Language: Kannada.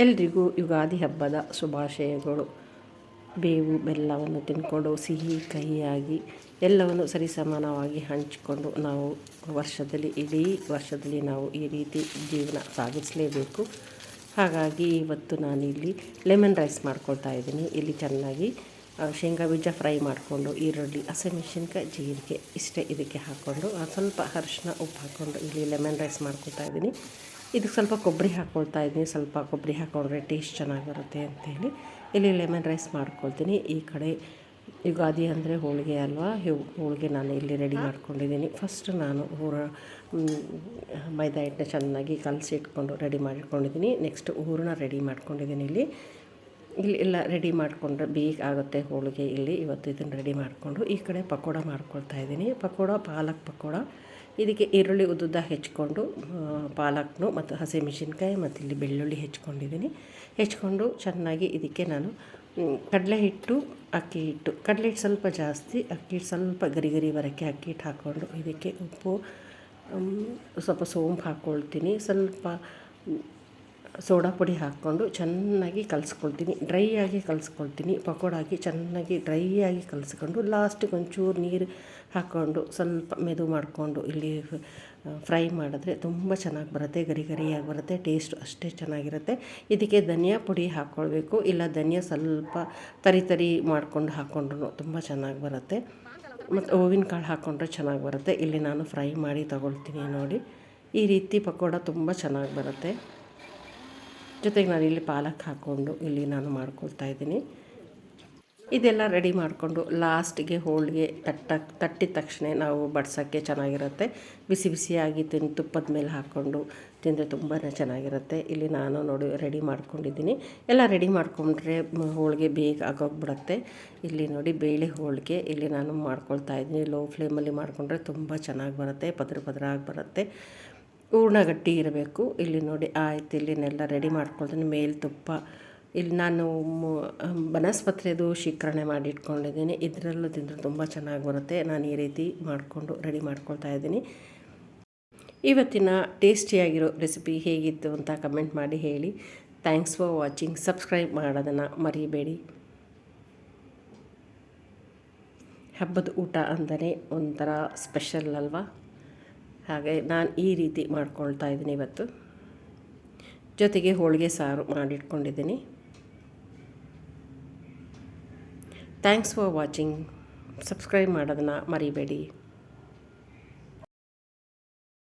ಎಲ್ರಿಗೂ ಯುಗಾದಿ ಹಬ್ಬದ ಶುಭಾಶಯಗಳು. ಬೇವು ಬೆಲ್ಲವನ್ನು ತಿಂದ್ಕೊಂಡು ಸಿಹಿ ಕಹಿಯಾಗಿ ಎಲ್ಲವನ್ನು ಸರಿಸಮಾನವಾಗಿ ಹಂಚಿಕೊಂಡು ನಾವು ಇಡೀ ವರ್ಷದಲ್ಲಿ ನಾವು ಈ ರೀತಿ ಜೀವನ ಸಾಗಿಸಲೇಬೇಕು. ಹಾಗಾಗಿ ಇವತ್ತು ನಾನಿಲ್ಲಿ ಲೆಮನ್ ರೈಸ್ ಮಾಡ್ಕೊಳ್ತಾ ಇದ್ದೀನಿ. ಇಲ್ಲಿ ಚೆನ್ನಾಗಿ ಶೇಂಗಾ ಬೀಜ ಫ್ರೈ ಮಾಡಿಕೊಂಡು ಈರುಳ್ಳಿ, ಹಸಿಮೆಣಸಿನ್ಕಾಯಿ, ಜೀರಿಗೆ ಇಷ್ಟೇ ಇದಕ್ಕೆ ಹಾಕ್ಕೊಂಡು ಸ್ವಲ್ಪ ಅರಿಶಿನ ಉಪ್ಪು ಹಾಕ್ಕೊಂಡು ಇಲ್ಲಿ ಲೆಮನ್ ರೈಸ್ ಮಾಡ್ಕೊಳ್ತಾ ಇದ್ದೀನಿ. ಇದಕ್ಕೆ ಸ್ವಲ್ಪ ಕೊಬ್ಬರಿ ಹಾಕ್ಕೊಳ್ತಾ ಇದ್ದೀನಿ. ಸ್ವಲ್ಪ ಕೊಬ್ಬರಿ ಹಾಕ್ಕೊಂಡ್ರೆ ಟೇಸ್ಟ್ ಚೆನ್ನಾಗಿ ಬರುತ್ತೆ ಅಂಥೇಳಿ ಇಲ್ಲಿ ಲೆಮನ್ ರೈಸ್ ಮಾಡ್ಕೊಳ್ತೀನಿ. ಈ ಕಡೆ ಯುಗಾದಿ ಅಂದರೆ ಹೋಳಿಗೆ ಅಲ್ವಾ, ಹೋಳಿಗೆ ನಾನು ಇಲ್ಲಿ ರೆಡಿ ಮಾಡ್ಕೊಂಡಿದ್ದೀನಿ. ಫಸ್ಟ್ ನಾನು ಮೈದಾ ಹಿಟ್ಟನ್ನ ಚೆನ್ನಾಗಿ ಕಲಸಿ ಇಟ್ಕೊಂಡು ರೆಡಿ ಮಾಡಿಟ್ಕೊಂಡಿದ್ದೀನಿ. ನೆಕ್ಸ್ಟ್ ಹೂರಣ ರೆಡಿ ಮಾಡ್ಕೊಂಡಿದ್ದೀನಿ. ಇಲ್ಲಿ ಎಲ್ಲ ರೆಡಿ ಮಾಡಿಕೊಂಡ್ರೆ ಬೇಗ ಆಗುತ್ತೆ ಹೋಳಿಗೆ. ಇವತ್ತು ಇದನ್ನು ರೆಡಿ ಮಾಡಿಕೊಂಡು ಈ ಕಡೆ ಪಕೋಡ ಮಾಡ್ಕೊಳ್ತಾ ಇದ್ದೀನಿ. ಪಾಲಕ್ ಪಕೋಡ. ಇದಕ್ಕೆ ಈರುಳ್ಳಿ ಉದ್ದುದ್ದ ಹೆಚ್ಕೊಂಡು ಪಾಲಕ್ನು ಮತ್ತು ಹಸಿಮೆಣಸಿನ್ಕಾಯಿ ಮತ್ತು ಇಲ್ಲಿ ಬೆಳ್ಳುಳ್ಳಿ ಹೆಚ್ಕೊಂಡು ಚೆನ್ನಾಗಿ ಇದಕ್ಕೆ ನಾನು ಕಡಲೆ ಹಿಟ್ಟು, ಅಕ್ಕಿ ಹಿಟ್ಟು, ಕಡಲೆ ಹಿಟ್ಟು ಸ್ವಲ್ಪ ಜಾಸ್ತಿ, ಅಕ್ಕಿ ಹಿಟ್ಟು ಸ್ವಲ್ಪ ಗರಿ ಬರೋಕ್ಕೆ ಅಕ್ಕಿ ಹಿಟ್ಟು ಹಾಕ್ಕೊಂಡು ಇದಕ್ಕೆ ಉಪ್ಪು, ಸ್ವಲ್ಪ ಸೋಂಪು ಹಾಕ್ಕೊಳ್ತೀನಿ, ಸ್ವಲ್ಪ ಸೋಡಾ ಪುಡಿ ಹಾಕ್ಕೊಂಡು ಚೆನ್ನಾಗಿ ಕಲಿಸ್ಕೊಳ್ತೀನಿ. ಡ್ರೈಯಾಗಿ ಕಲಿಸ್ಕೊಳ್ತೀನಿ. ಪಕೋಡಾಗಿ ಚೆನ್ನಾಗಿ ಡ್ರೈಯಾಗಿ ಕಲಿಸ್ಕೊಂಡು ಲಾಸ್ಟಿಗೆ ಒಂಚೂರು ನೀರು ಹಾಕ್ಕೊಂಡು ಸ್ವಲ್ಪ ಮೆದು ಮಾಡಿಕೊಂಡು ಇಲ್ಲಿ ಫ್ರೈ ಮಾಡಿದ್ರೆ ತುಂಬ ಚೆನ್ನಾಗಿ ಬರುತ್ತೆ. ಗರಿಯಾಗಿ ಬರುತ್ತೆ. ಟೇಸ್ಟು ಅಷ್ಟೇ ಚೆನ್ನಾಗಿರುತ್ತೆ. ಇದಕ್ಕೆ ಧನಿಯಾ ಪುಡಿ ಹಾಕ್ಕೊಳ್ಬೇಕು. ಇಲ್ಲ ಧನಿಯಾ ಸ್ವಲ್ಪ ತರಿ ಮಾಡಿಕೊಂಡು ಹಾಕ್ಕೊಂಡ್ರು ತುಂಬ ಚೆನ್ನಾಗಿ ಬರುತ್ತೆ. ಮತ್ತು ಹೂವಿನ ಕಾಳು ಹಾಕ್ಕೊಂಡ್ರೆ ಚೆನ್ನಾಗಿ ಬರುತ್ತೆ. ಇಲ್ಲಿ ನಾನು ಫ್ರೈ ಮಾಡಿ ತಗೊಳ್ತೀನಿ. ನೋಡಿ, ಈ ರೀತಿ ಪಕೋಡ ತುಂಬ ಚೆನ್ನಾಗಿ ಬರುತ್ತೆ. ಜೊತೆಗೆ ನಾನು ಇಲ್ಲಿ ಪಾಲಕ್ ಹಾಕ್ಕೊಂಡು ಇಲ್ಲಿ ನಾನು ಮಾಡ್ಕೊಳ್ತಾ ಇದ್ದೀನಿ. ಇದೆಲ್ಲ ರೆಡಿ ಮಾಡಿಕೊಂಡು ಲಾಸ್ಟಿಗೆ ಹೋಳಿಗೆ ತಟ್ಟಿದ ತಕ್ಷಣ ನಾವು ಬಡ್ಸೋಕ್ಕೆ ಚೆನ್ನಾಗಿರುತ್ತೆ. ಬಿಸಿಯಾಗಿ ತುಪ್ಪದ ಮೇಲೆ ಹಾಕ್ಕೊಂಡು ತಿಂದರೆ ತುಂಬಾ ಚೆನ್ನಾಗಿರುತ್ತೆ. ಇಲ್ಲಿ ನಾನು ನೋಡಿ ರೆಡಿ ಮಾಡ್ಕೊಂಡಿದ್ದೀನಿ. ಎಲ್ಲ ರೆಡಿ ಮಾಡಿಕೊಂಡ್ರೆ ಹೋಳಿಗೆ ಬೇಗ ಆಗೋಗ್ಬಿಡುತ್ತೆ. ಇಲ್ಲಿ ನೋಡಿ ಬೇಳೆ ಹೋಳಿಗೆ ಇಲ್ಲಿ ನಾನು ಮಾಡ್ಕೊಳ್ತಾ ಇದ್ದೀನಿ. ಲೋ ಫ್ಲೇಮಲ್ಲಿ ಮಾಡಿಕೊಂಡ್ರೆ ತುಂಬ ಚೆನ್ನಾಗಿ ಬರುತ್ತೆ. ಪದರ ಆಗಿ ಬರುತ್ತೆ. ಹೂರ್ಣ ಗಟ್ಟಿ ಇರಬೇಕು. ಇಲ್ಲಿ ನೋಡಿ ಆಯ್ತು. ಇಲ್ಲಿನೆಲ್ಲ ರೆಡಿ ಮಾಡ್ಕೊಳ್ತೀನಿ. ಮೇಲೆ ತುಪ್ಪ, ಇಲ್ಲಿ ನಾನು ಬನಸ್ಪತ್ರೆದು ಶೀಕರಣೆ ಮಾಡಿ ಇಟ್ಕೊಂಡಿದ್ದೀನಿ. ಇದರಲ್ಲೂ ತಿಂದರೆ ತುಂಬ ಚೆನ್ನಾಗಿ ಬರುತ್ತೆ. ನಾನು ಈ ರೀತಿ ಮಾಡಿಕೊಂಡು ರೆಡಿ ಮಾಡ್ಕೊಳ್ತಾ ಇದ್ದೀನಿ. ಇವತ್ತಿನ ಟೇಸ್ಟಿಯಾಗಿರೋ ರೆಸಿಪಿ ಹೇಗಿತ್ತು ಅಂತ ಕಮೆಂಟ್ ಮಾಡಿ ಹೇಳಿ. Thanks for watching. ಸಬ್ಸ್ಕ್ರೈಬ್ ಮಾಡೋದನ್ನು ಮರಿಬೇಡಿ. ಹಬ್ಬದ ಊಟ ಅಂದರೆ ಒಂಥರ ಸ್ಪೆಷಲ್ ಅಲ್ವಾ. ಹಾಗೆ ನಾನು ಈ ರೀತಿ ಮಾಡ್ಕೊಳ್ತಾ ಇದ್ದೀನಿ ಇವತ್ತು. ಜೊತೆಗೆ ಹೋಳಿಗೆ ಸಾರು ಮಾಡಿಟ್ಕೊಂಡಿದ್ದೀನಿ. Thanks for watching. ಸಬ್ಸ್ಕ್ರೈಬ್ ಮಾಡೋದನ್ನು ಮರಿಬೇಡಿ.